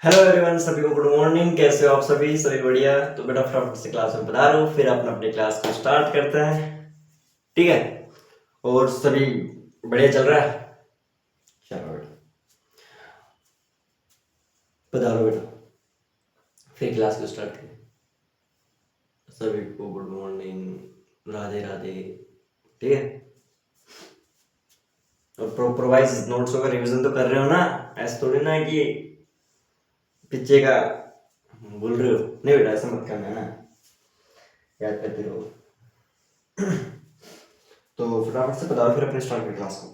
Hello everyone, सभी को good morning. कैसे हो आप सभी? सभी बढ़िया। तो बेटा फटाफट से क्लास में पधारो, फिर अपनी क्लास को स्टार्ट करते हैं। ठीक है? और सभी बढ़िया चल रहा है? चलो बेटा, पधारो बेटा, फिर क्लास को स्टार्ट करें। सभी को गुड मॉर्निंग, राधे राधे। ठीक है? और प्रॉपर वाइज नोट्स का रिवीजन तो कर रहे हो ना? ऐसा थोड़ी ना है कि पीछे का बोल रहे हो। नहीं बेटा, ऐसा मत करना है ना, याद करते रहो। तो फटाफट से पधारो, फिर अपने स्टार्ट करें क्लास को।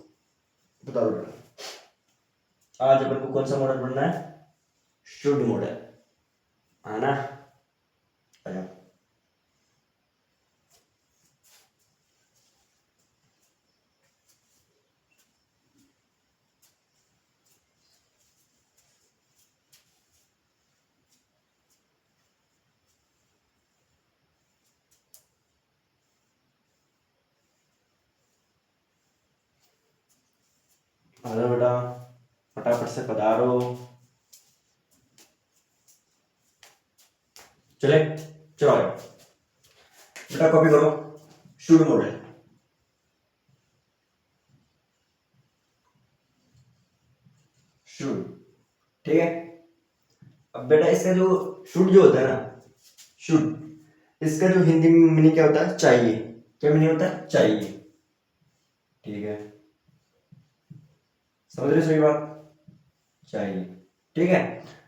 पधारो बेटा। आज अपन को कौन सा मॉडल पढ़ना है? शुड मॉडल, है ना? आ जाओ। आ जाओ बेटा, फटाफट से पधारो। चले, चलो आ जाओ बेटा, कॉपी करो। Should model, should. ठीक है? अब बेटा इसका जो शुड जो होता है ना, शुड, इसका जो हिंदी में मीनिंग क्या होता है? चाहिए। क्या मीनिंग होता है? चाहिए। ठीक है? समझ रहे हो सही बात? चाहिए। ठीक है?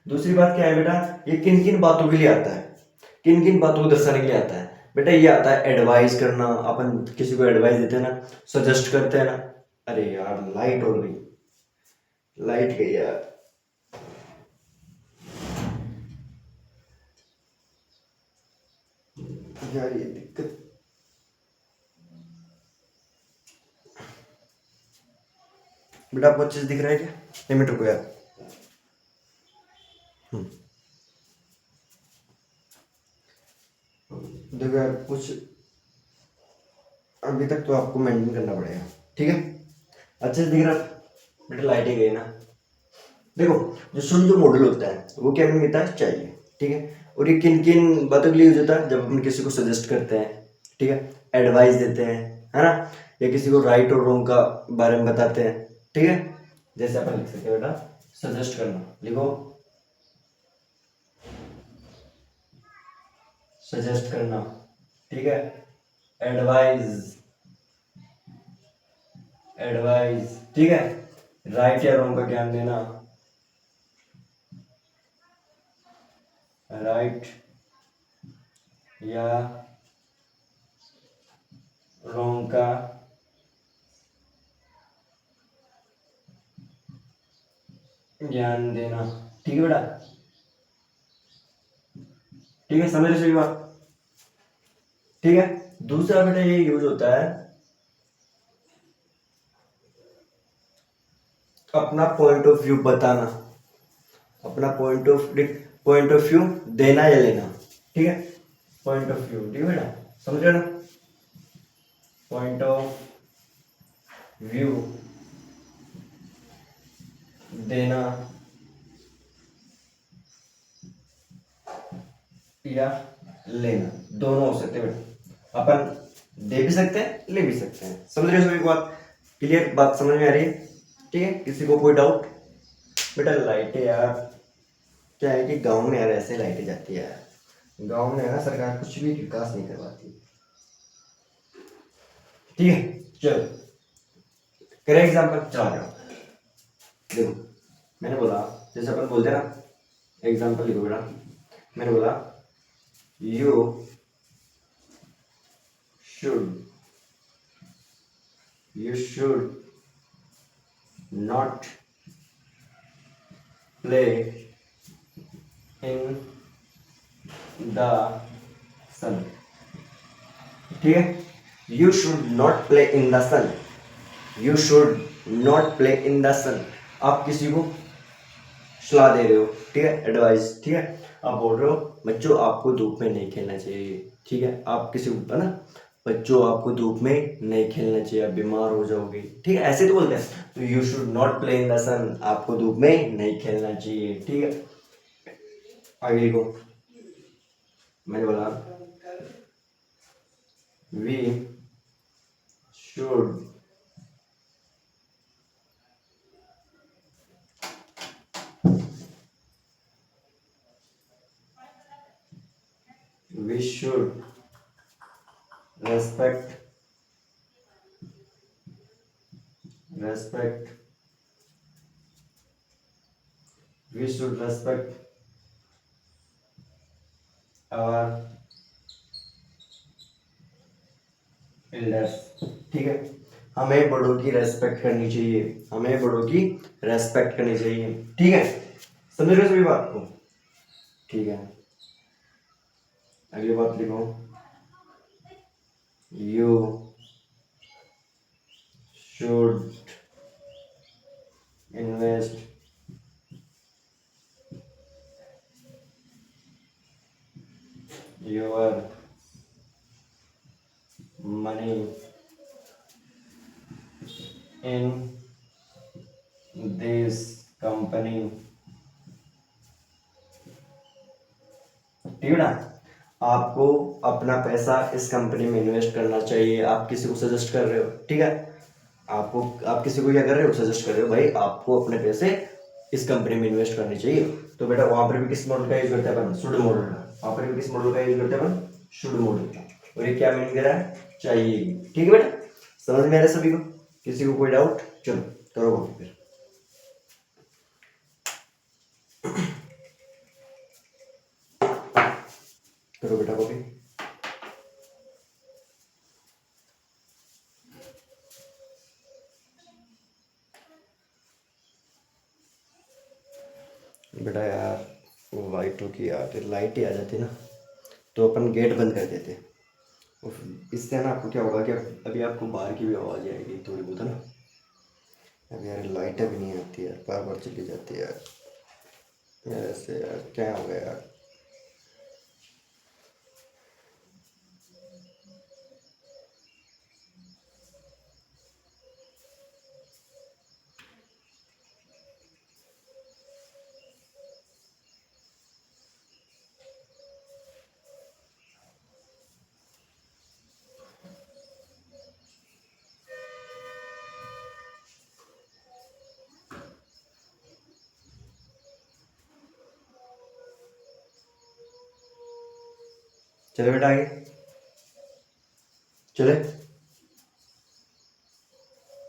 दूसरी बात क्या है बेटा, ये किन किन बातों के लिए आता है? किन किन बातों को दर्शाने के लिए आता है? बेटा ये आता है एडवाइस करना। अपन किसी को एडवाइस देते हैं ना, सजेस्ट करते हैं ना। अरे यार, लाइट हो गई, लाइट गई यार। यार ये दिक्कत। बेटा आपको अच्छे से दिख रहा है क्या? एक मिनट रुको यार। देखो यार, कुछ अभी तक तो आपको मेंटेन करना पड़ेगा। ठीक है? अच्छे से दिख रहा है? बेटा लाइट ही गई ना। देखो, जो शुद्ध जो मॉडल होता है वो क्या मीनिंग देता है? चाहिए। ठीक है? और ये किन किन बातों के लिए यूज होता है? जब अपन किसी को सजेस्ट करते हैं, ठीक है, एडवाइस देते हैं, है ना, या किसी को राइट और रॉन्ग का बारे में बताते हैं। ठीक है? जैसे अपन लिख सकते हैं बेटा, सजेस्ट करना। लिखो, सजेस्ट करना। ठीक है? Advice, advice. ठीक है? राइट या रॉन्ग का ज्ञान देना, राइट या रॉन्ग का ज्ञान देना। ठीक है बेटा? ठीक है, समझ रहे सही बात? ठीक है? दूसरा बेटा ये यूज होता है अपना पॉइंट ऑफ व्यू बताना, अपना पॉइंट ऑफ व्यू देना या लेना। ठीक है? Point of view. ठीक है बेटा? समझ रहे हो ना? पॉइंट ऑफ व्यू देना या लेना, दोनों हो सकते हैं बेटा। अपन दे भी सकते हैं, ले भी सकते हैं। समझ रहे हो सभी बात? क्लियर बात समझ में आ रही है? ठीक है? किसी को कोई डाउट? बेटा लाइटें यार, क्या है कि गांव में यार ऐसे लाइटें जाती है यार। गांव में है ना, सरकार कुछ भी विकास नहीं करवाती। ठीक है? चलो करें एग्जाम्पल, चला जाओ। देखो, मैंने बोला, जैसे अपन बोलते हैं ना, एग्जाम्पल लिखो बेटा। मैंने बोला you should, you should not play in the sun. ठीक है? You should not play in the sun, you should not play in the sun. आप किसी को सलाह दे रहे हो, ठीक है, एडवाइस। ठीक है? आप बोल रहे हो बच्चों आपको धूप में नहीं खेलना चाहिए। ठीक है? आप किसी को, है ना, बच्चों आपको धूप में नहीं खेलना चाहिए, आप बीमार हो जाओगे। ठीक है? ऐसे तो बोलते हैं। तो you should not play in the sun, आपको धूप में नहीं खेलना चाहिए। ठीक है? आगे लिखो। मैंने बोला we should we should respect respect we should respect our elders। ठीक है, हमें बड़ों की रेस्पेक्ट करनी चाहिए, हमें बड़ों की रेस्पेक्ट करनी चाहिए। ठीक है, समझ रहे हो सभी बात को? ठीक है, अगली बात लिखो। You should invest your money in this company. ठीक है ना, आपको अपना पैसा इस कंपनी में इन्वेस्ट करना चाहिए। आप किसी को सजेस्ट कर रहे हो, ठीक है, आप किसी को क्या कर रहे हो, सजेस्ट कर रहे हो भाई आपको अपने पैसे इस कंपनी में इन्वेस्ट करने चाहिए। तो बेटा वहां पर भी किस मॉडल का यूज करते हैं अपन, शुड मॉडल का। वहां पर भी किस मॉडल का यूज करते हैं अपन, शुड मॉडल का। और ये क्या मीनिंग दे रहा है, चाहिए। ठीक है बेटा, समझ में आ रहा है सभी को? किसी को कोई डाउट? चलो करो फिर। करो बेटा कॉपी। बेटा यार वो लाइटों की यार लाइट ही आ जाती ना तो अपन गेट बंद कर देते। इससे ना आपको क्या होगा कि अभी आपको बाहर की भी आवाज़ आएगी थोड़ी बहुत, है ना। अब यार लाइटें भी नहीं आती यार, बार बार चली जाती है यार ऐसे यार, क्या हो गया यार। चले बेटा आगे चले,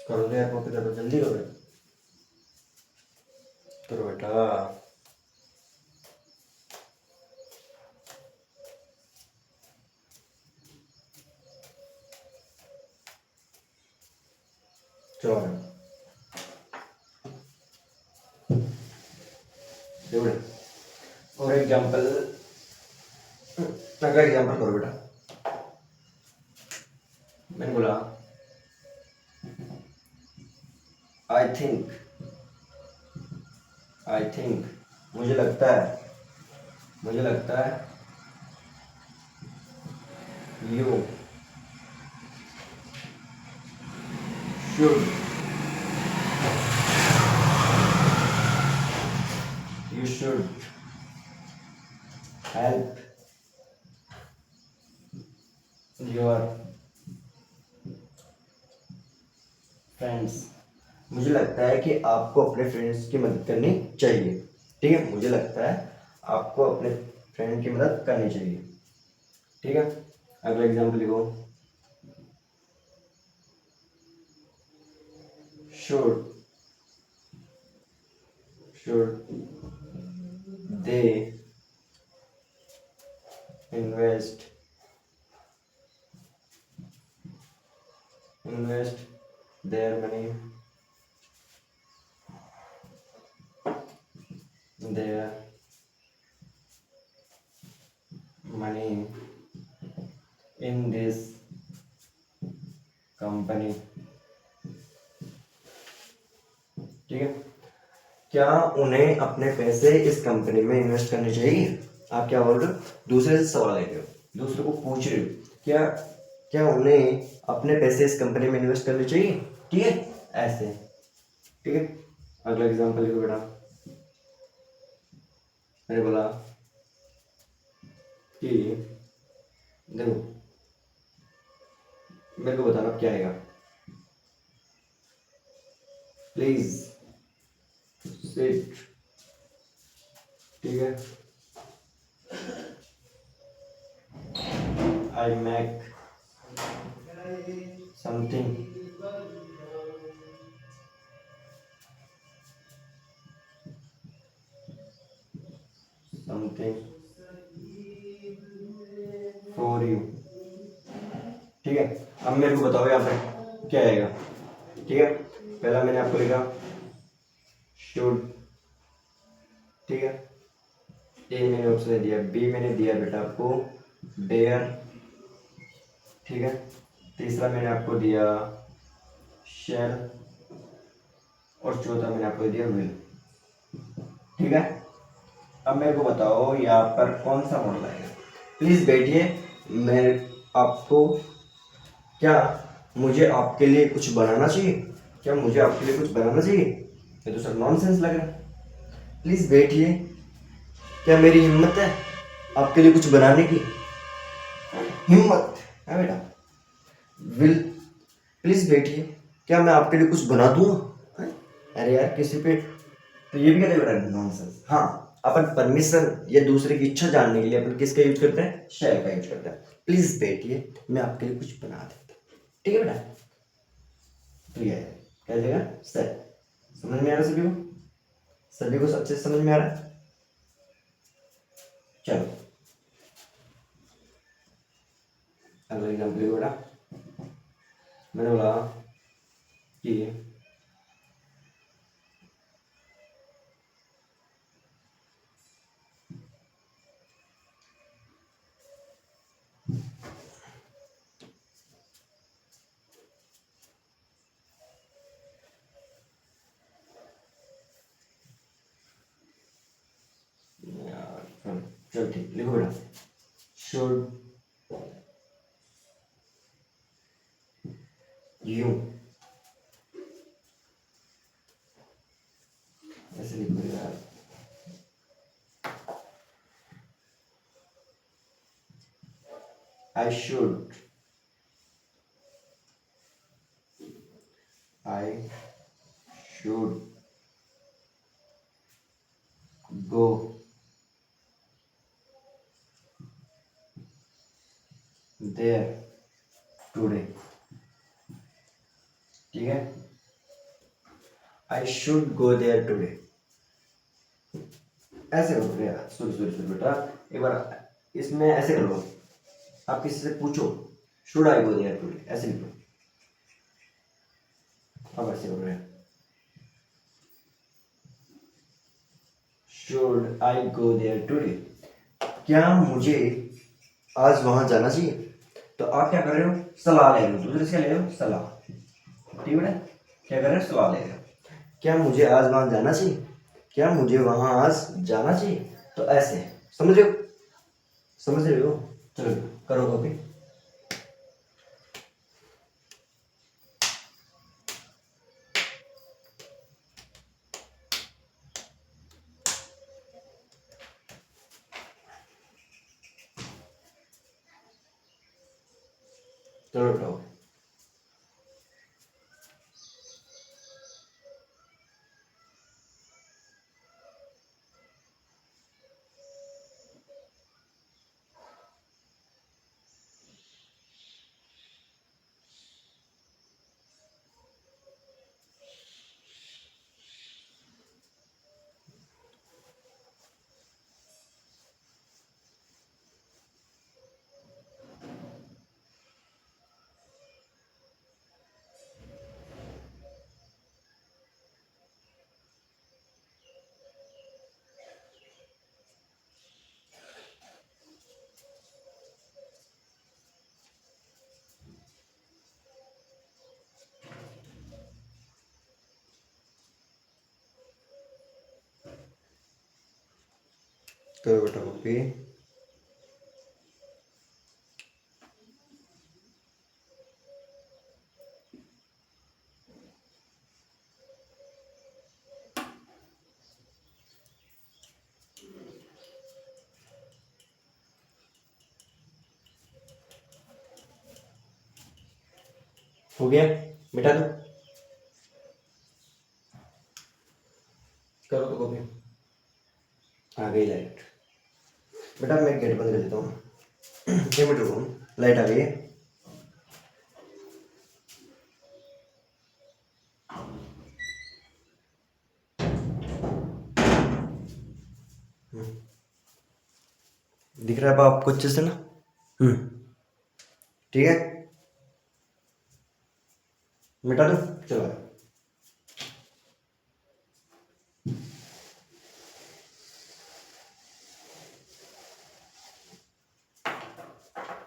करो तो यार कॉपी करो, जल्दी करो करो बेटा। चलो देखो और एग्जाम्पल, अगला एग्जाम्पल करो बेटा। मैंने बोला आई थिंक मुझे लगता है you should help your friends. मुझे लगता है कि आपको अपने फ्रेंड्स की मदद करनी चाहिए। ठीक है, मुझे लगता है आपको अपने फ्रेंड की मदद करनी चाहिए। ठीक है, अगला एग्जाम्पल लिखो। Should they invest their money in this company। ठीक है, क्या उन्हें अपने पैसे इस कंपनी में इन्वेस्ट करने चाहिए? आप क्या बोल रहे हो, दूसरे से सवाल ले रहे हो, दूसरे को पूछ रहे हो क्या क्या उन्हें अपने पैसे इस कंपनी में इन्वेस्ट करने चाहिए। ठीक है, ऐसे। ठीक है, अगला एग्जांपल लिखो बेटा। मैंने बोला कि देखो मेरे को बताना क्या आएगा, प्लीज सिट। ठीक है, I make something, something for you. ठीक है, अब मेरे को बताओ यहाँ पे क्या आएगा। ठीक है, पहला मैंने आपको लिखा शुड। ठीक है, ए मैंने ऑप्शन दिया, बी मैंने दिया बेटा आपको बेयर। ठीक है, तीसरा मैंने आपको दिया शेल, और चौथा मैंने आपको दिया विल। ठीक है, अब मेरे को बताओ यहाँ पर कौन सा मॉडल आएगा। प्लीज बैठिए, मैं आपको, क्या मुझे आपके लिए कुछ बनाना चाहिए, क्या मुझे आपके लिए कुछ बनाना चाहिए, ये तो सर नॉनसेंस लग रहा है। प्लीज बैठिए, क्या मेरी हिम्मत है आपके लिए कुछ बनाने की, हिम्मत है बेटा। विल, प्लीज बैठिए, क्या मैं आपके लिए कुछ बना दूंगा। अरे यार किसी पे तो ये भी कहते बेटा नॉनसेंस। हाँ, अपन परमिशन या दूसरे की इच्छा जानने के लिए अपन किसका यूज करते हैं, शैल का यूज करते हैं। प्लीज बैठिए, मैं आपके लिए कुछ बना देता हूँ। ठीक है बेटा, तो ये है क्या देगा सर। समझ में आ रहा है सभी को, सभी को अच्छे से समझ में आ रहा है। चलो अगला एग्जाम्पल बेटा, मैंने बोला कि चलो ठीक, लिखो बेटा शुड यू, ऐसे लिखो यार। I should, I should go there today. ठीक है, I should go there today, ऐसे करो बेटा, सॉरी सॉरी सॉरी बेटा, एक बार इसमें ऐसे करो, आप किसी से पूछो should I go there today, ऐसे लिखो। अब ऐसे करो बेटा, should I go there today, क्या मुझे आज वहां जाना चाहिए। तो आप क्या कर रहे हो, सलाह ले रहे हो, दूसरे से क्या ले रहे हो, सलाह। ठीक है बेटा, क्या कर रहे हो, सलाह ले रहे हो। क्या मुझे आज वहां जाना चाहिए, क्या मुझे वहां आज जाना चाहिए, तो ऐसे समझ रहे हो, समझ रहे हो। चलो करो कॉपी। चलो उठाओ। करो बेटा कॉपी। हो गया, मिटा दो, करो तो कॉपी। आ गई लाइट। बेटा मैं गेट बंद कर देता हूँ, 1 मिनट रुको, लाइट आ गई है। दिख रहा है अब आपको अच्छे से ना? ठीक है, मिटा दो, चलो।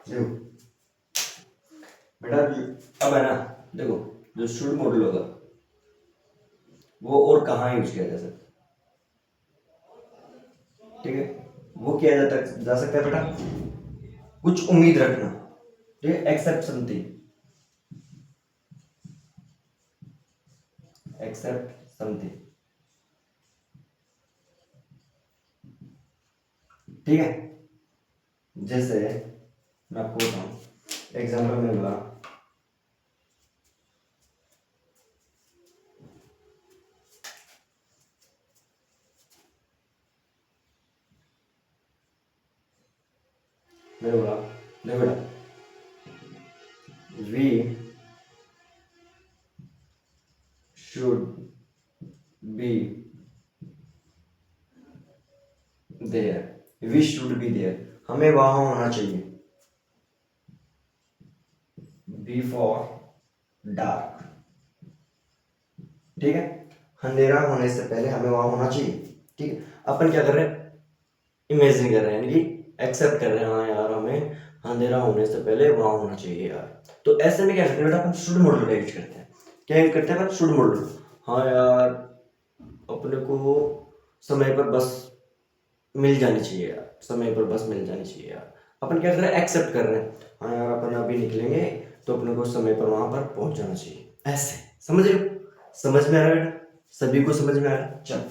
देखो बेटा, अब है ना, देखो जो शुड मॉडल होगा वो और कहाँ यूज किया जा सकता है? ठीक है, वो किया जा सकता है बेटा, कुछ उम्मीद रखना, ठीक है, एक्सेप्ट समथिंग, एक्सेप्ट समथिंग, ठीक है। जैसे मैं आपको बताऊं एग्जाम्पल में बोला, मैंने बोला देखो बेटा, we should be there, we should be there, हमें वहां होना चाहिए, बी फॉर डार्क, ठीक है, अंधेरा होने से पहले हमें वहां होना चाहिए, ठीक है। अपन क्या कर रहे हैं, इमेजिन कर रहे हैं, यानी कि एक्सेप्ट कर रहे हैं, हाँ यार हमें अंधेरा होने से पहले वहां होना चाहिए यार। तो ऐसे में क्या करते हैं बेटा, अपन शुड मॉडल का यूज करते हैं। क्या यूज करते हैं अपन, शुड मॉडल, हाँ यार अपने को समय पर बस मिल जानी चाहिए यार, समय पर बस मिल जानी चाहिए यार। अपन क्या कर रहे हैं, एक्सेप्ट कर रहे हैं, हाँ यार अपन अभी निकलेंगे तो अपने को समय पर वहां पर पहुंच जाना चाहिए, ऐसे। समझ रहे हो, समझ में आ रहा है बेटा, सभी को समझ में आ रहा है। चलो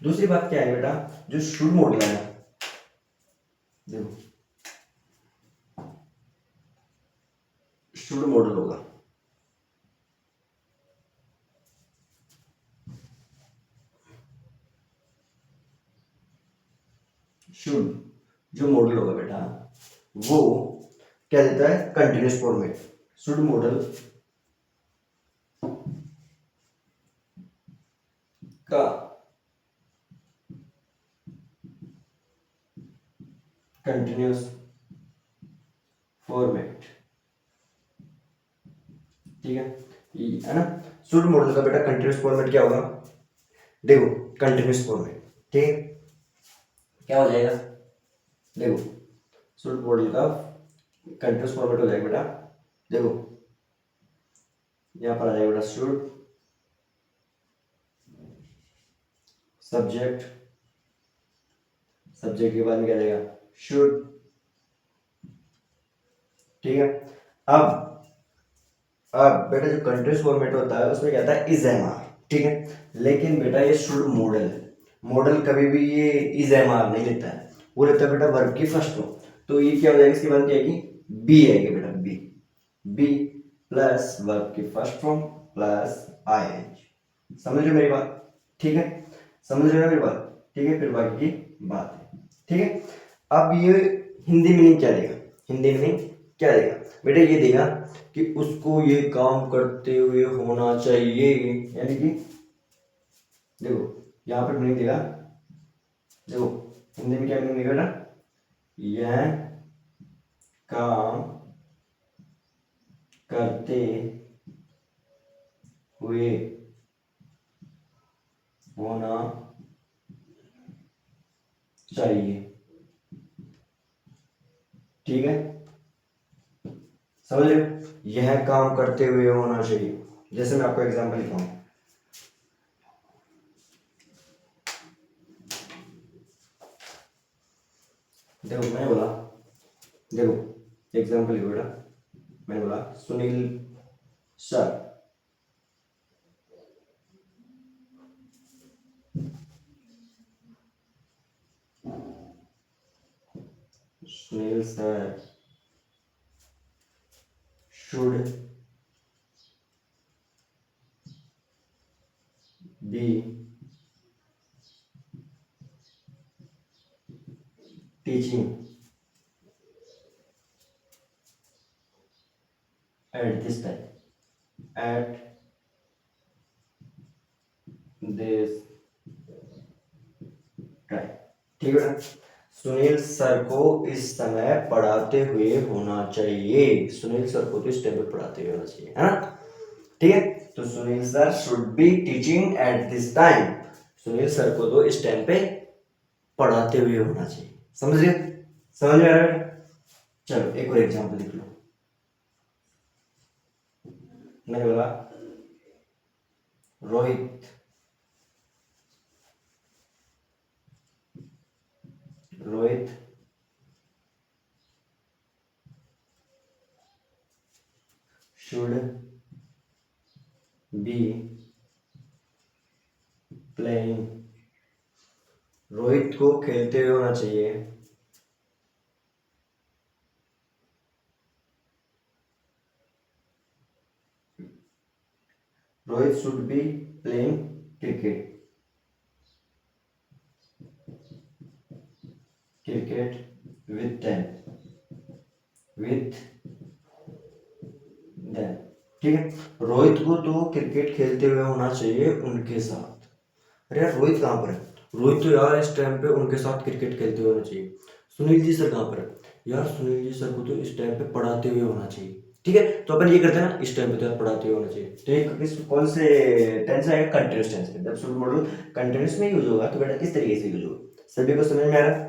दूसरी बात क्या है बेटा, जो शुड मॉडल है, देखो शुड मॉडल होगा, शुड जो मॉडल होगा बेटा वो क्या देता है, कंटिन्यूस फॉर्मेट। शुड मॉडल का कंटिन्यूस फॉर्मेट, ठीक है ना। शुड मॉडल का बेटा कंटिन्यूस फॉर्मेट क्या होगा, देखो कंटिन्यूस फॉर्मेट, ठीक है, क्या हो जाएगा, देखो शुड मॉडल का कंटिन्यूस फॉर्मेट हो जाएगा बेटा, देखो यहां पर आ जाएगा बेटा, शुड सब्जेक्ट, सब्जेक्ट के बाद में क्या आ जाएगा, शुड, ठीक है। अब बेटा जो कंटिन्यूस फॉर्मेट होता है उसमें क्या आता है, इज एम आर, ठीक है। लेकिन बेटा ये शुड मॉडल है, मॉडल कभी भी ये इज एम आर नहीं लेता है, वो लेता है बेटा वर्ब की फर्स्ट फॉर्म। तो ये क्या हो जाएगा, इसके बाद क्या आएगी, बी आएगी बेटा, बी, बी प्लस वर्ब की first form plus I N G. समझ रहे हो मेरी बात, ठीक है, समझ रहे हो मेरी बात, ठीक है। फिर बाकी की बात है, ठीक है। अब ये हिंदी मीनिंग क्या देगा, हिंदी मीनिंग क्या देगा बेटा, ये देगा कि उसको ये काम करते हुए होना चाहिए, यानी कि देखो यहां पर मीनिंग देगा, देखो हिंदी में क्या मीनिंग देगा बेटा, यह काम करते हुए होना चाहिए, ठीक है। समझ रहे हो, यह काम करते हुए होना चाहिए। जैसे मैं आपको एग्जांपल लिखा हूं, देखो मैंने बोला, देखो एग्जांपल लिखो बेटा, मैंने बोला Sunil sir, Sunil sir should be teaching at this time, at this time, ठीक है ना। सुनील सर को इस समय पढ़ाते हुए होना चाहिए, सुनील सर को तो इस टाइम पे पढ़ाते हुए होना चाहिए, है ना। ठीक है, तो Sunil sir should be teaching at this time, Sunil sir को तो इस टाइम पे पढ़ाते हुए होना चाहिए। समझ रहे, समझ में आ रहा है। चलो एक और एग्जांपल लिख लो। मैंने बोला Rohit Rohit should be playing, Rohit को खेलते हुए होना चाहिए, Rohit should be playing cricket, cricket with them, with them, ठीक है। रोहित को तो क्रिकेट खेलते हुए होना चाहिए उनके साथ। अरे यार रोहित कहाँ पर है, रोहित तो यार इस टाइम पे उनके साथ क्रिकेट खेलते हुए होना चाहिए। सुनील जी सर कहाँ पर है यार, सुनील जी सर को तो इस टाइम पे पढ़ाते हुए होना चाहिए। ठीक है, तो अपन ये करते हैं ना, इस टाइम पे तो यार पढ़ाते हुए होना चाहिए। तो एक किस कौन से टेंस आएगा, कंटिन्यूस टेंस में। जब शुड मॉडल कंटिन्यूस में यूज होगा तो बेटा किस तरीके से यूज होगा, सभी को समझ में आ रहा है।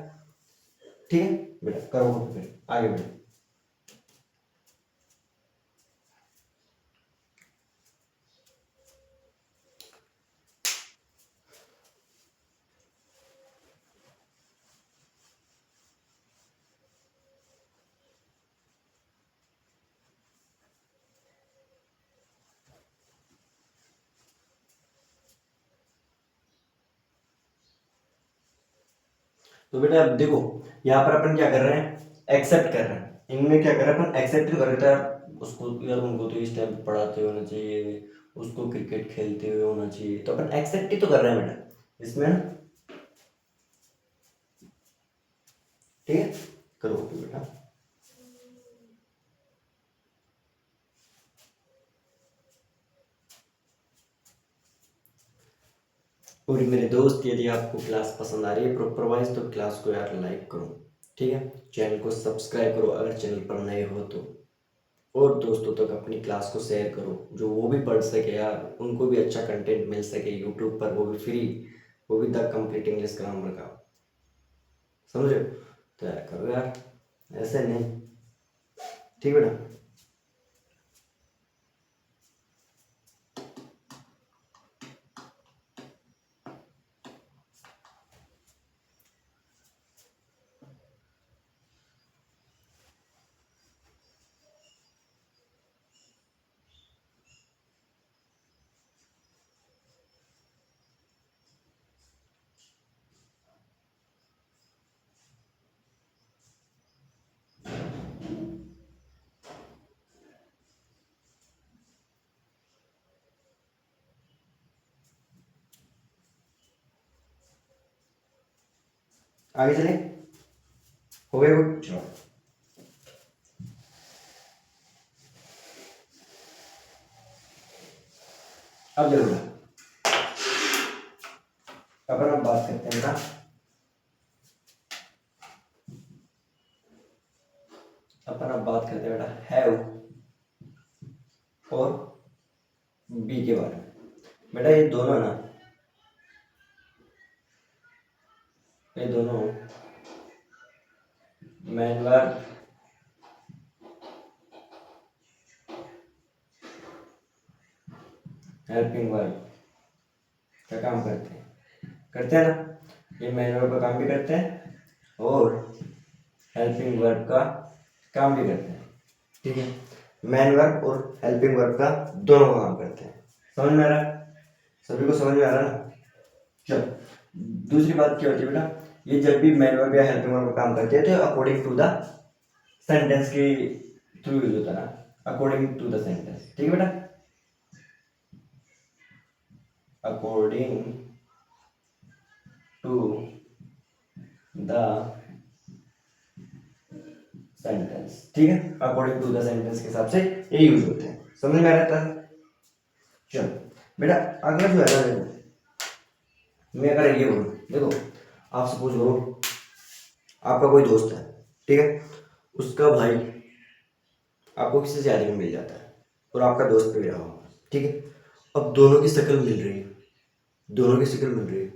ठीक है बेटा, करो फिर आगे बढ़ो। तो बेटा अब देखो, यहाँ पर अपन क्या कर रहे हैं, एक्सेप्ट कर रहे हैं। इनमें क्या कर रहे हैं अपन, एक्सेप्ट कर रहे हैं उसको, यार उनको तो इस टाइम पे पढ़ाते होना चाहिए, उसको क्रिकेट खेलते हुए होना चाहिए, तो अपन एक्सेप्ट ही तो कर रहे हैं बेटा इसमें ना। ठीक है, करो बेटा। और मेरे दोस्त, यदि आपको क्लास पसंद आ रही है प्रॉपर वाइज तो क्लास को यार लाइक करो, ठीक है, चैनल को सब्सक्राइब करो अगर चैनल पर नए हो तो, और दोस्तों तक अपनी क्लास को शेयर करो, जो वो भी पढ़ सके यार, उनको भी अच्छा कंटेंट मिल सके यूट्यूब पर, वो भी फ्री, वो भी द कंप्लीट इंग्लिश ग्रामर का। समझ रहे हो, तो यार करो यार, ऐसे नहीं। ठीक बेटा, आगे चले, हो गया वो, चलो अब देखो बेटा, अपन अब बात करते हैं बेटा, अपन अब बात करते हैं बेटा हैव और बी के बारे में। बेटा ये दोनों है ना, ये दोनों मैन वर्ब हेल्पिंग वर्ब का काम करते हैं ना, ये मैन वर्ब का काम भी करते हैं और हेल्पिंग वर्ब का काम भी करते हैं। ठीक है, मैन वर्ब और हेल्पिंग वर्ब का दोनों का काम करते हैं। समझ में आ रहा है, सभी को समझ में आ रहा है ना। चलो दूसरी बात क्या होती है बेटा, ये जब भी मैन वर्ब या हेल्पिंग वर्ब का काम करते हैं तो अकॉर्डिंग टू द सेंटेंस के थ्रू यूज होता है ना, अकॉर्डिंग टू द सेंटेंस। ठीक है बेटा, अकॉर्डिंग टू द सेंटेंस। ठीक है, अकॉर्डिंग टू द सेंटेंस के हिसाब से ये यूज होते हैं। समझ में आ रहा है? चलो बेटा, अगला जो है ना, देखो मैं अगर ये बोलूं, देखो आप सपोज करो आपका कोई दोस्त है, ठीक है, उसका भाई आपको किसी शादी में मिल जाता है और आपका दोस्त भी रहा हो, ठीक है, अब दोनों की शक्ल मिल रही है, दोनों की शक्ल मिल रही है।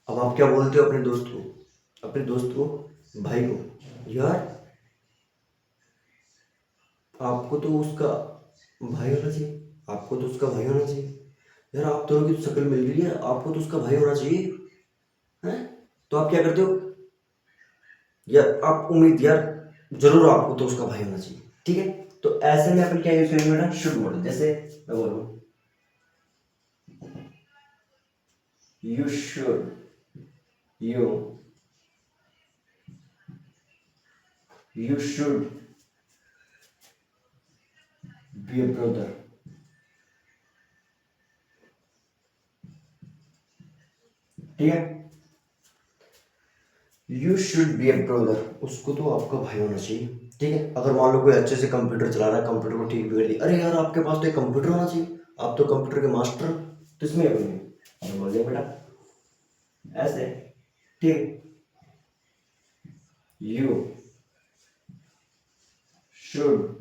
अब आप क्या बोलते हो अपने दोस्त को, अपने दोस्त को, भाई को, यार आपको तो उसका भाई होना चाहिए, आपको तो उसका भाई होना चाहिए, यार आप दोनों की तो शक्ल मिल रही है, आपको तो उसका भाई होना चाहिए, हैं? तो आप क्या करते हो, यार आप उम्मीद, यार जरूर आपको तो उसका भाई होना चाहिए, ठीक है। तो ऐसे में अपन क्या यूज करेंगे बेटा, शुड मॉडल। जैसे मैं बोलूं, you should, you should be a brother, ठीक है, you should be a brother, उसको तो आपका भाई होना चाहिए, ठीक है। अगर मान लो कोई अच्छे से कंप्यूटर चला रहा है, कंप्यूटर को ठीक बिगड़ दिया, अरे यार आपके पास तो एक कंप्यूटर होना चाहिए, आप तो कंप्यूटर के मास्टर हो। तो इसमें क्या बोलेंगे, बोल दिया बेटा ऐसे, ठीक, you should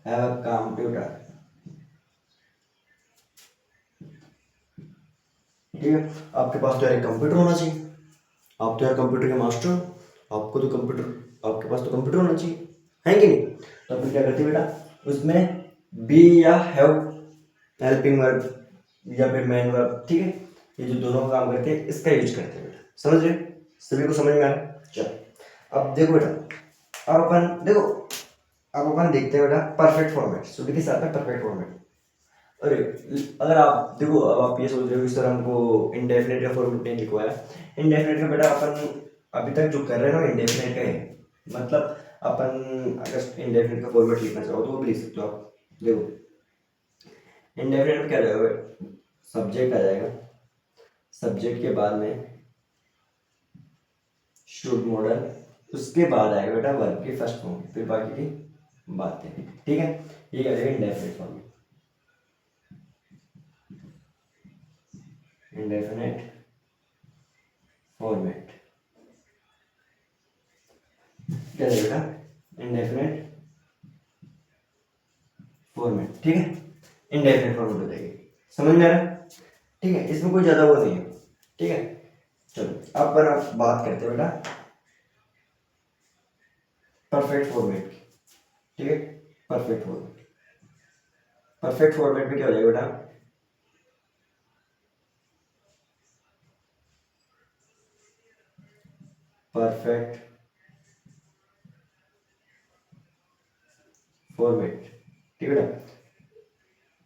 have a computer, ठीक है, आपके पास तो यार एक कंप्यूटर होना चाहिए, आप तो यार कंप्यूटर के मास्टर हो, आपको तो कंप्यूटर, आपके पास तो कंप्यूटर होना चाहिए, है कि नहीं। तो अपन क्या करते हैं बेटा, उसमें बी या हैव, हेल्पिंग वर्ब या फिर मैन वर्ब, ठीक है, ये जो दोनों का काम करते हैं इसका यूज करते हैं बेटा। समझ रहे, सभी को समझ में आ रहा है। चलो अब देखो बेटा, अब अपन देखो, अब अपन देखते हैं बेटा परफेक्ट फॉर्मेट, सुबह के साथ में परफेक्ट फॉर्मेट। अरे अगर आप देखो, अब आप ये सोच रहे हो इस तरह हमको इंडेफिनेट का फॉर्मेट नहीं लिखवाया, इंडेफिनेट का बेटा अपन अभी तक जो कर रहे हैं ना इंडेफिनेट का है, मतलब अपन अगर इंडेफिनेट का फॉर्मेट लिखना चाहो तो वो भी लिख सकते हो आप। देखो इंडेफिनेट में क्या आ जाएगा, सब्जेक्ट आ जाएगा, सब्जेक्ट के बाद में शुड मॉडल, उसके बाद आएगा बेटा वर्ब की फर्स्ट फॉर्म, फिर बाकी की बातें, ठीक है। ये क्या जाएगा इंडेफिनेट फॉर्म, इंडेफिनेट फॉर्मेट क्या जाएगा बेटा, इंडेफिनेट फॉर्मेट, ठीक है, इंडेफिनेट फॉर्मेट हो जाएगी। समझ में आ रहा है, ठीक है, इसमें कोई ज्यादा वो नहीं है, ठीक है। चलो अब पर आप बात करते हैं बेटा परफेक्ट फॉर्मेट की, ठीक है, परफेक्ट फॉर्मेट, परफेक्ट फॉर्मेट में क्या हो जाएगा बेटा, परफेक्ट फॉर्मेट, ठीक है बेटा।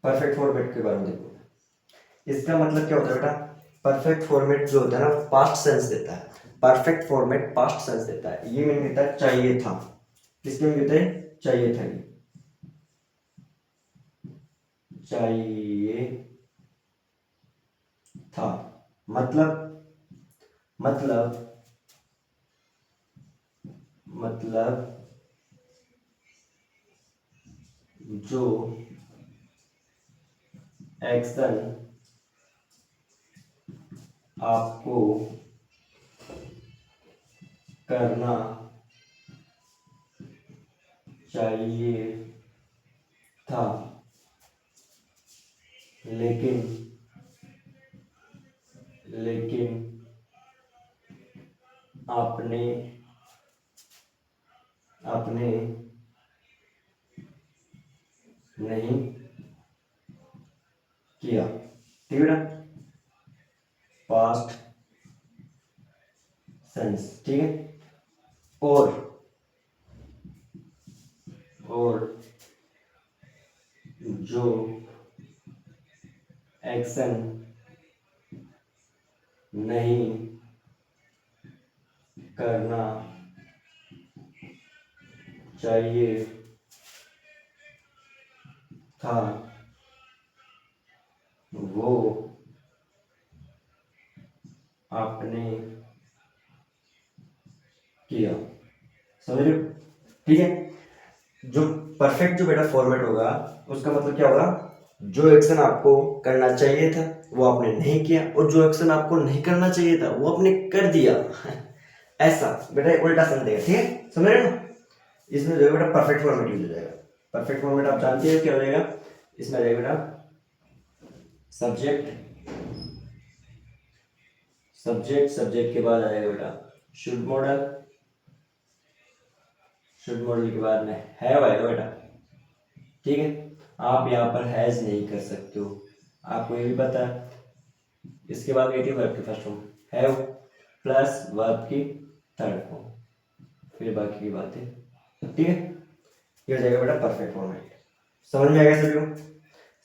परफेक्ट फॉर्मेट के बारे में देखो, इसका मतलब क्या होता है बेटा, परफेक्ट फॉर्मेट जो होता है ना पास्ट सेंस देता है, परफेक्ट फॉर्मेट पास्ट सेंस देता है, ये मीन देता है चाहिए था, किसके में देते हैं, चाहिए था, ये चाहिए था, मतलब मतलब जो एक्शन आपको करना चाहिए था, लेकिन लेकिन आपने आपने नहीं किया, ठीक है ना, पास्ट सेंस, ठीक है। और और जो एक्शन नहीं करना चाहिए था, वो आपने किया। समझ रहे हो? ठीक है। जो परफेक्ट जो बेटा फॉर्मेट होगा उसका मतलब क्या होगा, जो एक्शन आपको करना चाहिए था वो आपने नहीं किया, और जो एक्शन आपको नहीं करना चाहिए था वो आपने कर दिया। ऐसा बेटा उल्टा समझ देगा। ठीक है, समझ रहे हो ना? इसमें जो है बेटा परफेक्ट फॉर्मेट यूज हो जाएगा। परफेक्ट फॉर्मेट आप जानते हो क्या हो जाएगा? इसमें आ जाएगा बेटा सब्जेक्ट, सब्जेक्ट के बाद आ जाएगा बेटा शुड मॉडल, शुड मॉडल के बाद में हैव आएगा बेटा। ठीक है, आप यहाँ पर हैज नहीं कर सकते हो, आपको ये भी पता है। इसके बाद नेगेटिव वर्ब की first form have plus verb की थर्ड फॉर्म, फिर बाकी की बातें। ठीक है, ये हो जाएगा बेटा परफेक्ट फॉर्मेट। समझ में आ गया सभी को?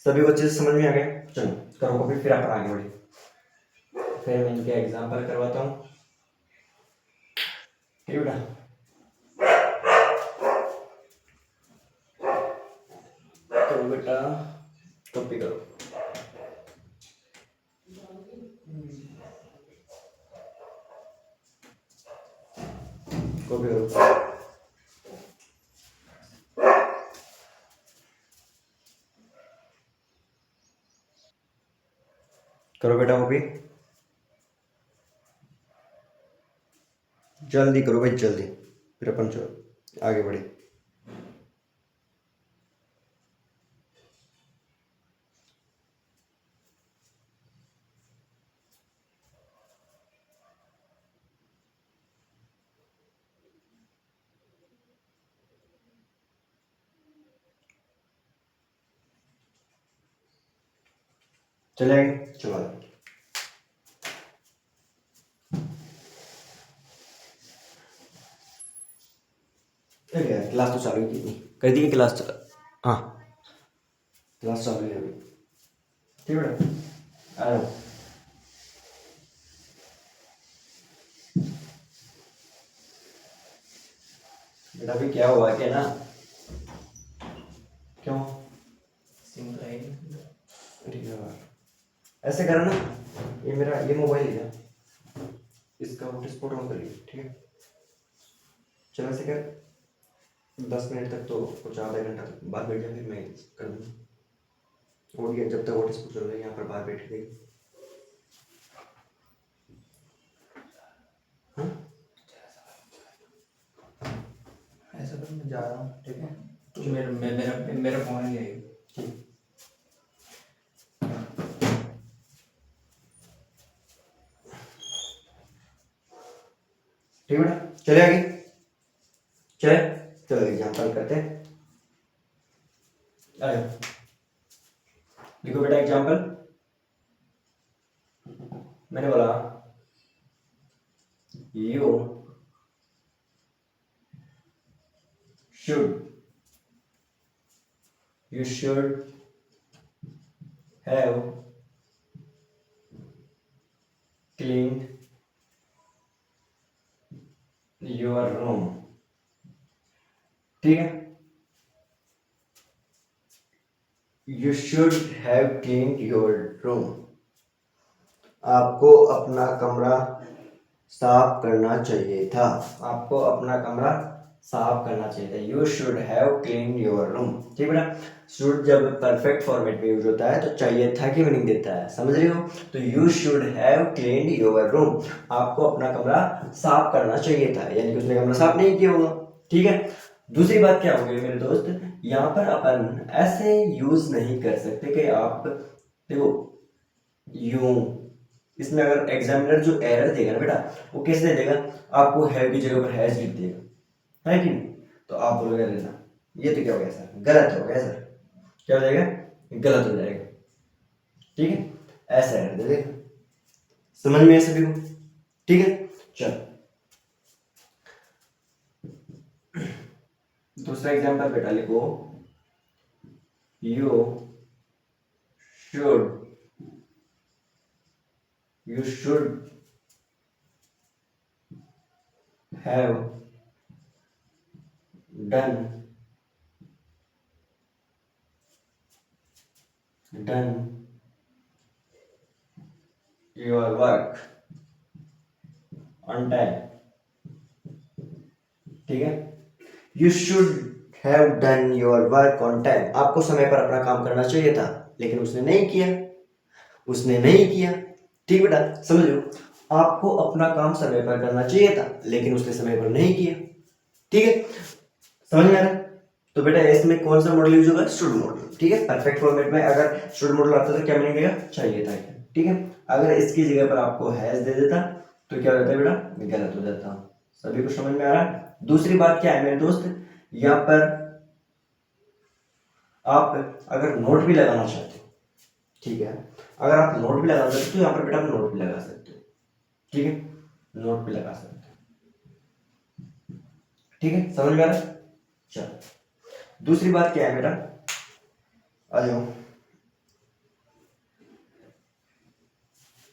सभी को अच्छे से समझ में आ गया? चलो करो कॉपी, फिर अपन आगे बढ़े। फिर मैं इनके एग्जाम्पल करवाता हूँ। ठीक है बेटा, तो बेटा कॉपी करो। कॉपी करो। करो बेटा कॉपी, जल्दी करो भाई जल्दी, फिर अपन चलो आगे बढ़े। चले चलो अरे यार क्लास तो चालू की नहीं कर दी, क्लास चला। हाँ क्लास चालू है अभी। ठीक है बेटा, आ जाओ। बेटा अभी क्या हुआ क्या ना, क्यों अरे यार ऐसे करा ना, ये मेरा ये मोबाइल है, इसका हॉटस्पॉट ऑन करिए। ठीक है, चलो ऐसे कर 10 मिनट तक तो कुछ आधा घंटा तक बाहर बैठ जाए, फिर मैं कर दूँगा। और ये जब तक हॉटस्पॉट चल रहा है यहाँ पर बाहर बैठ गई। हाँ ऐसा कर, मैं जा रहा हूँ। ठीक है, तो मेरा फोन नहीं आएगा। ठीक ठीक बेटा, चले आगे चले। चलो एग्जाम्पल करते हैं। आ जाओ, लिखो बेटा एग्जाम्पल। मैंने बोला you should, you should have cleaned your room। ठीक है, you should have cleaned your room, आपको अपना कमरा साफ करना चाहिए था, आपको अपना कमरा साफ करना चाहिए था। You should have clean your room. ठीक है बेटा, शुड जब परफेक्ट फॉर्मेट में यूज होता है तो चाहिए था की मीनिंग देता है, समझ रहे हो? तो you should have clean your room, आपको अपना कमरा साफ करना चाहिए था, यानी कि उसने कमरा साफ नहीं किया होगा। ठीक है, दूसरी बात क्या होगी मेरे दोस्त, यहाँ पर अपन ऐसे यूज नहीं कर सकते कि आप देखो यूं, इसमें अगर एग्जामिनर जो एरर देगा ना बेटा वो कैसे दे देगा, आपको हैव की जगह पर हैज लिख देगा, है कि नहीं? तो आप बोलोगे लेना ये तो क्या हो गया सर, गलत हो गया सर, क्या हो जाएगा, गलत हो जाएगा। ठीक है, ऐसा एरर दे देगा। समझ में है सभी को? ठीक है, चलो दूसरा एग्जांपल बेटा लिखो, you should, you should have done your work on time, ठीक है। You should have done your work on time, आपको समय पर अपना काम करना चाहिए था, लेकिन उसने नहीं किया, उसने नहीं किया। ठीक बेटा, समझ लो, आपको अपना काम समय पर करना चाहिए था, लेकिन उसने समय पर नहीं किया। ठीक है, समझ में आ रहा है? तो बेटा इसमें कौन सा मॉडल यूज होगा? Should model. ठीक है, परफेक्ट फॉर्मेट में अगर शुड मॉडल आता तो क्या मीनिंग देगा? चाहिए था। ठीक है, अगर इसकी जगह पर आपको हैज दे देता तो क्या हो जाता है बेटा? गलत हो जाता। सभी को समझ में आ रहा है? दूसरी बात क्या है मेरे दोस्त, यहाँ पर आप अगर नोट भी लगाना चाहते हो, ठीक है, अगर आप नोट भी लगाना चाहते हो तो यहाँ पर बेटा आप नोट भी लगा सकते हो। ठीक है, नोट भी लगा सकते हो। ठीक है, समझ में आ रहा है? चलो दूसरी बात क्या है बेटा, आ जाओ।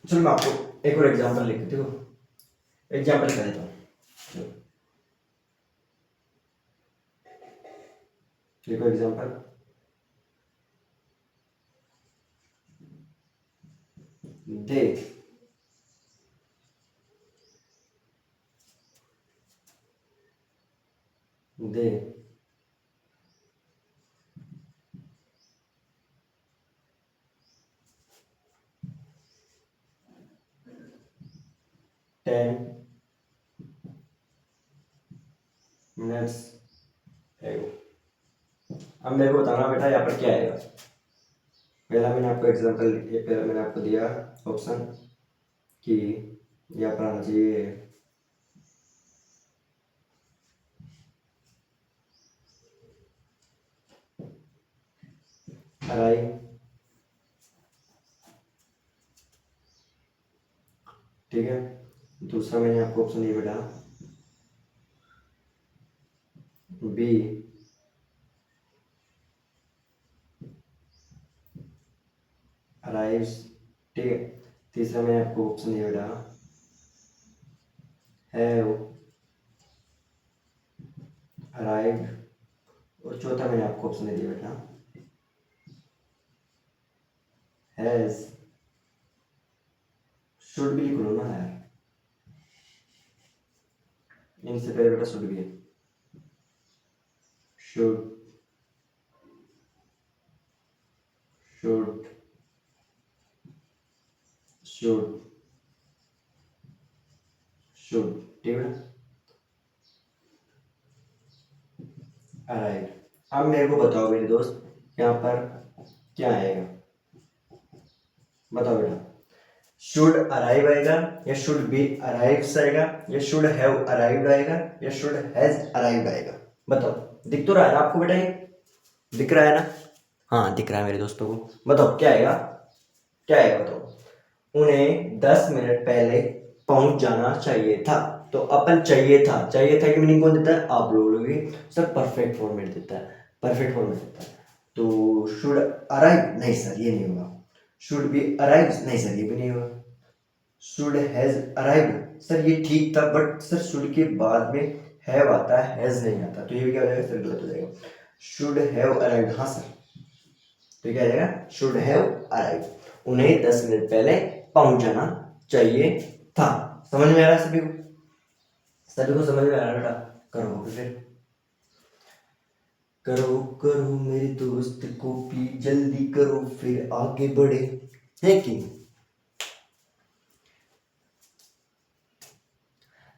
चलो मैं आपको एक और एग्जांपल लिख देखो, एग्जांपल कर देता हूँ। चलो देखो एग्जांपल, दे दे 10 minutes ago। अब मेरे को बताना बेटा यहाँ पर क्या आएगा। पहला मैंने आपको एग्जांपल, पहला मैंने आपको दिया ऑप्शन कि यहाँ पर आना चाहिए अराइव, ठीक है। दूसरा मैंने आपको ऑप्शन दिया बेटा बी अराइव्स, ठीक है। तीसरा मैंने आपको ऑप्शन दिया बेटा हैव अराइव्ड, और चौथा मैंने आपको ऑप्शन दिया बेटा हैज। शुड भी लिख लो ना यार, इनसे पहले बेटा शुड भी है। शुड शुड शुड शुड, ठीक है। अराइव। अब मेरे को बताओ मेरे दोस्त यहाँ पर क्या आएगा, बताओ बेटा। शुड अराइव आएगा, या शुड बी अराइव्स आएगा, या शुड हैव अराइव्ड आएगा, या शुड हैज अराइव्ड आएगा? बताओ, दिख तो रहा है ना आपको बेटा? ये दिख रहा है ना? हाँ दिख रहा है मेरे दोस्तों को। बताओ क्या आएगा, क्या आएगा बताओ। उन्हें 10 मिनट पहले पहुंच जाना चाहिए था। तो अपन चाहिए था, चाहिए था की मीनिंग कौन देता है? आप लोग सर परफेक्ट फॉर्मेट देता है, परफेक्ट फॉर्मेट देता है। तो शुड अराइव, नहीं सर ये नहीं होगा। शुड बी अराइव, नहीं सर ये भी नहीं होगा। शुड हैज अराइव्ड, सर ये ठीक था, बट सर शुड के बाद में हैव आता है, हैज नहीं आता, तो ये भी क्या हो जाएगा सर? गलत हो जाएगा। शुड हैव अराइव्ड, हाँ सर, तो क्या हो जाएगा? शुड हैव अराइव्ड, उन्हें 10 मिनट पहले पहुंच जाना चाहिए था। समझ में आ रहा है सभी को? सभी को समझ में आ रहा है बेटा? करो फिर, करो करो मेरे दोस्त कॉपी जल्दी करो, फिर आगे बढ़े, है कि नहीं?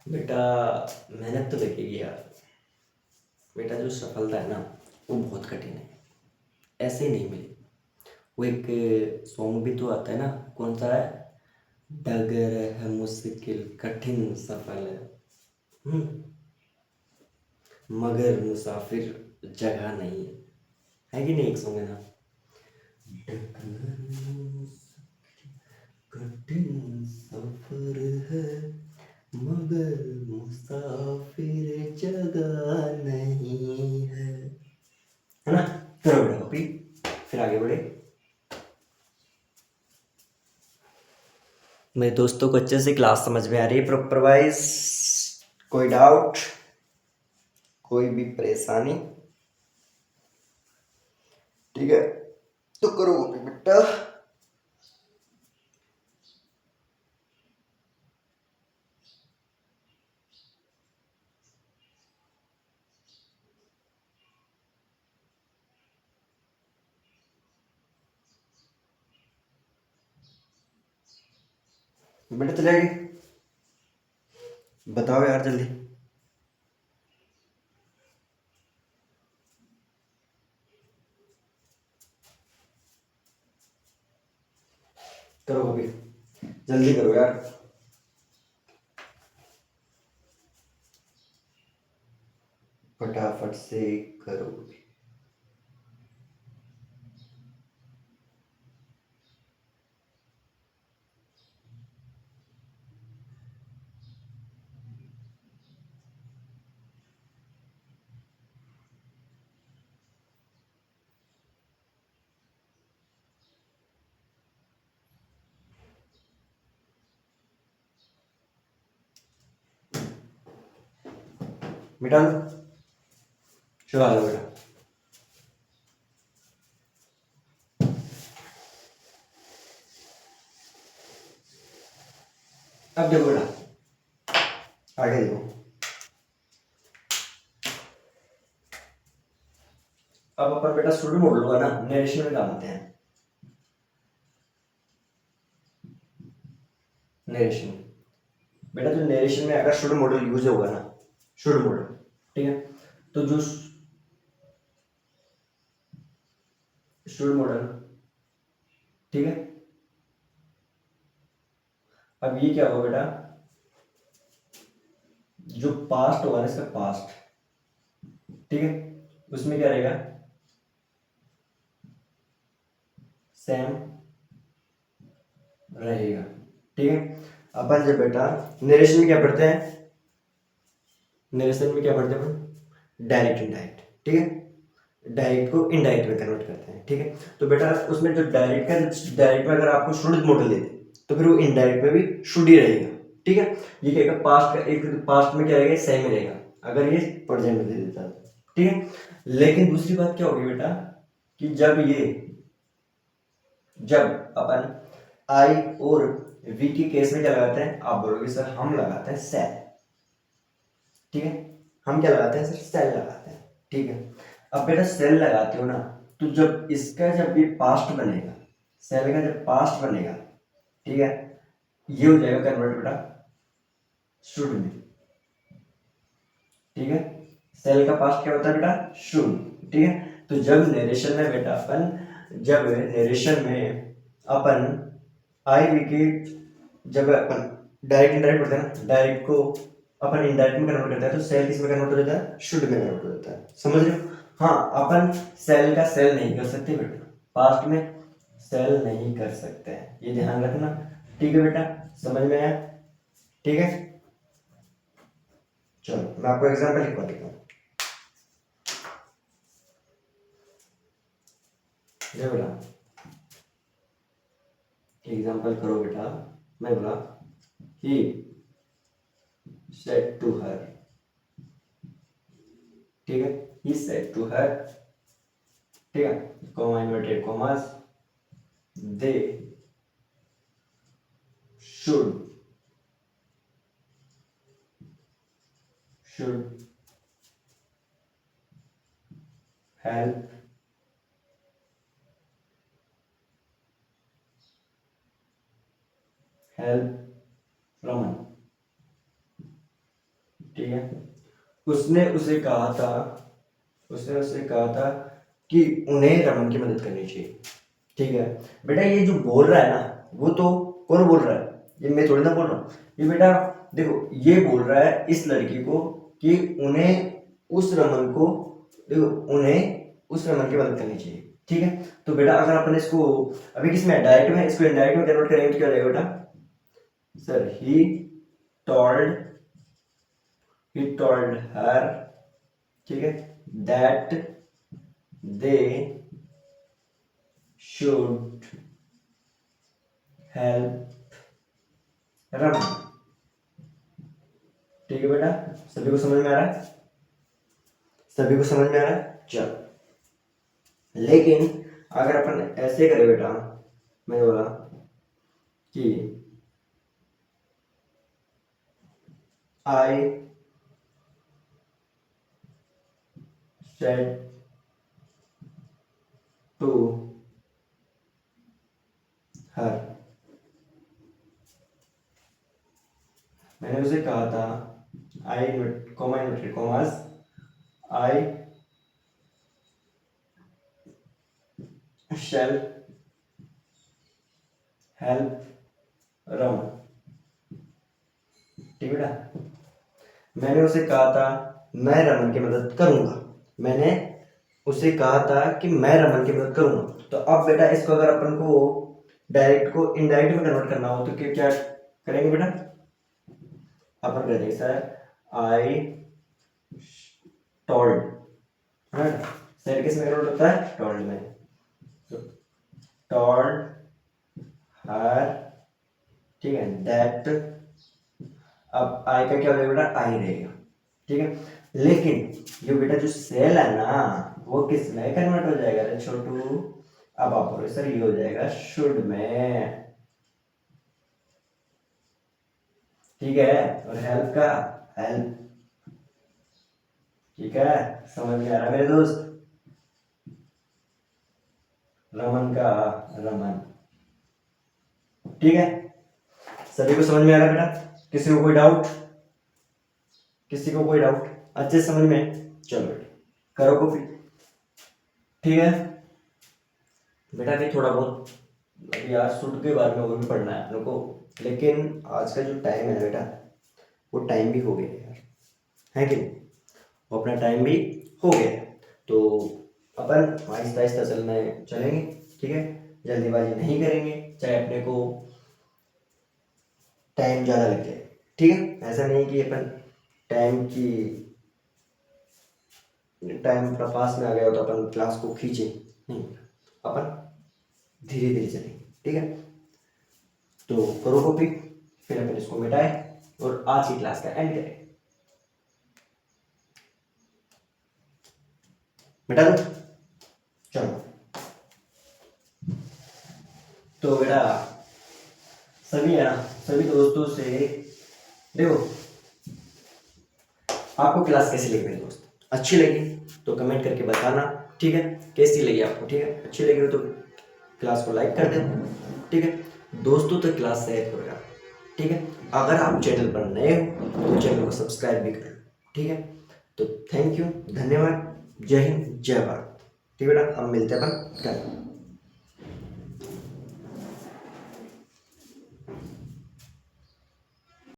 बेटा मेहनत तो लगेगी यार बेटा, जो सफलता है ना वो बहुत कठिन है, ऐसे ही नहीं मिली। वो एक सॉन्ग भी तो आता है ना, कौन सा है? डगर है मुश्किल कठिन सफल है, मगर मुसाफिर जगह नहीं है कि नहीं? एक सॉन्ग है ना, कठिन सफर है मगर मुसाफिर जगह नहीं है ना? करो बेटा कॉपी, फिर आगे बढ़े। मेरे दोस्तों को अच्छे से क्लास समझ में आ रही है प्रॉपर वाइज? कोई डाउट, कोई भी परेशानी? ठीक है, तो करो कॉपी बेटा। बेटा चलेगी? बताओ यार जल्दी। करो अभी, जल्दी करो यार। फटाफट से करो। मिटा लो, चलो आ जाओ बेटा। अब देखो बेटा, आगे देखो। अब अपन बेटा स्टूडेंट मॉडल होगा ना, नरेशन में काम आते हैं। नरेशन बेटा, जो नरेशन में अगर स्टूडेंट मॉडल यूज होगा ना, स्टूडेंट मॉडल, ठीक है, तो जो स्टूडेंट मॉडल, ठीक है, अब ये क्या होगा बेटा, जो पास्ट होगा ना इसका पास्ट, ठीक है, उसमें क्या रहेगा, सेम रहेगा, ठीक है। अपन जब बेटा नरेशन में क्या पढ़ते हैं, नरेशन में क्या पढ़ते हैं अपन, डायरेक्ट इनडायरेक्ट, ठीक है, डायरेक्ट को इनडायरेक्ट में कन्वर्ट करते हैं, ठीक है। तो बेटा उसमें जो डायरेक्ट का, डायरेक्ट में अगर आपको स्टूडेंट मॉडल देते तो फिर वो इनडायरेक्ट में भी शुड ही रहेगा, ठीक है। ये क्या पास्ट का, एक पास्ट में क्या रहेगा, सेम ही रहेगा अगर ये प्रेजेंट में दे देता है, ठीक है। लेकिन दूसरी बात क्या होगी बेटा, कि जब अपन आई और वी के केस में क्या लगाते हैं, आप बोलोगे सर हम लगाते हैं सेल, ठीक है, हम क्या लगाते हैं सर, सेल लगाते हैं, ठीक है। अब बेटा सेल लगाते हो ना, तो जब इसका जब ये पास्ट बनेगा, सेल का जब पास्ट बनेगा, ठीक है, ये हो जाएगा कन्वर्ट बेटा शुड में, ठीक है। सेल का पास्ट क्या होता है बेटा, शुड, ठीक है। तो जब नरेशन में बेटा अपन, जब नरेशन में अपन आई वी के, जब अपन डायरेक्ट इनडायरेक्ट पढ़ते हैं ना, डायरेक्ट को अपन इनडायरेक्ट में कन्वर्ट करते हैं, तो सेल किस में कन्वर्ट हो जाता है, शुड में कन्वर्ट हो जाता है, समझ रहे हो। हाँ, अपन सेल का सेल नहीं कर सकते बेटा, पास्ट में सेल नहीं कर सकते हैं, ये ध्यान रखना, ठीक है बेटा, समझ में आया, ठीक है। चलो मैं आपको एग्जांपल लिखवा देता हूँ। ये बोला एग्जांपल करो बेटा, मैं बोला ही सेड टू हर, ठीक है, ही सेड टू हर, ठीक है, comma inverted commas, they should help Raman, ठीक है। उसने उसे कहा था, उसने उसे कहा था कि उन्हें रमन की मदद करनी चाहिए, ठीक है। बेटा ये जो बोल रहा है ना, वो तो कौन बोल रहा है, ये मैं थोड़ी ना बोल रहा हूँ, ये बेटा देखो ये बोल रहा है इस लड़की को कि उन्हें उस रमन को, देखो उन्हें उस रमन की मदद करनी चाहिए, ठीक है। तो बेटा अगर अपन इसको अभी किसमें डायरेक्ट में, इसको इनडायरेक्ट में कन्वर्ट करेंगे तो क्या रहेगा बेटा, sir told he told her, ठीक है, that they should help Raman, ठीक है बेटा, सभी को समझ में आ रहा है, सभी को समझ में आ रहा है, चल। लेकिन अगर अपन ऐसे करें बेटा, मैंने बोला कि आई सेड टू हर, मैंने उसे कहा था आई कॉमा इन्वर्टेड कॉमास आई शैल हेल्प रमन। ठीक बेटा, मैंने उसे कहा था मैं रमन की मदद करूंगा। मैंने उसे कहा था कि मैं रमन की मदद करूंगा। तो अब बेटा इसको अगर अपन को डायरेक्ट को इनडायरेक्ट में कन्वर्ट करना हो तो क्या करेंगे बेटा? अपन करेंगे सर आई टोल्ड, है ना? सर किस में कन्वर्ट होता है? टोल्ड में। टोल्ड हर, ठीक है, दैट। अब आई का क्या होगा बेटा? आई रहेगा, ठीक है। लेकिन ये बेटा जो सेल है ना वो किस में कन्वर्ट हो जाएगा रे छोटू? अब आप बोलो सर ये हो जाएगा शुड में, ठीक है। और हेल्प का हेल्प, ठीक है। समझ में आ रहा है मेरे दोस्त? रमन का रमन, ठीक है। सभी को समझ में आ रहा है बेटा? किसी को कोई डाउट? किसी को कोई डाउट? अच्छे समझ में? चलो बेटा करो कॉपी, ठीक है बेटा। अभी थोड़ा बहुत अभी आज सूट के बारे में वो भी पढ़ना है अपनों को, लेकिन आज का जो टाइम है ना बेटा वो टाइम भी हो गया है यार, है कि नहीं? वो अपना टाइम भी हो गया है, तो अपन आहिस्ता आहिस्ता चलेंगे, ठीक है। जल्दीबाजी नहीं करेंगे, चाहे अपने को टाइम ज़्यादा लग जाए, ठीक है। ऐसा नहीं कि अपन टाइम अपना पास में आ गया हो तो अपन क्लास को खींचे, नहीं, अपन धीरे धीरे चलेंगे, ठीक है। तो करो कॉपी, फिर अपन इसको मिटाए और आज की क्लास का एंड करें। मिटा दो, चलो। तो बेटा सभी है ना, सभी दोस्तों से देखो आपको क्लास कैसी लगी मेरे दोस्त? अच्छी लगी तो कमेंट करके बताना, ठीक है। कैसी लगी आपको? ठीक है, अच्छी लगी हो तो क्लास को लाइक कर देना, ठीक है। दोस्तों तक क्लास शेयर करो यार, ठीक है। अगर आप चैनल पर नए हो तो चैनल को सब्सक्राइब भी करो, ठीक है। तो थैंक यू, धन्यवाद, जय हिंद, जय भारत। ठीक है बेटा, अब मिलते हैं अपन कल।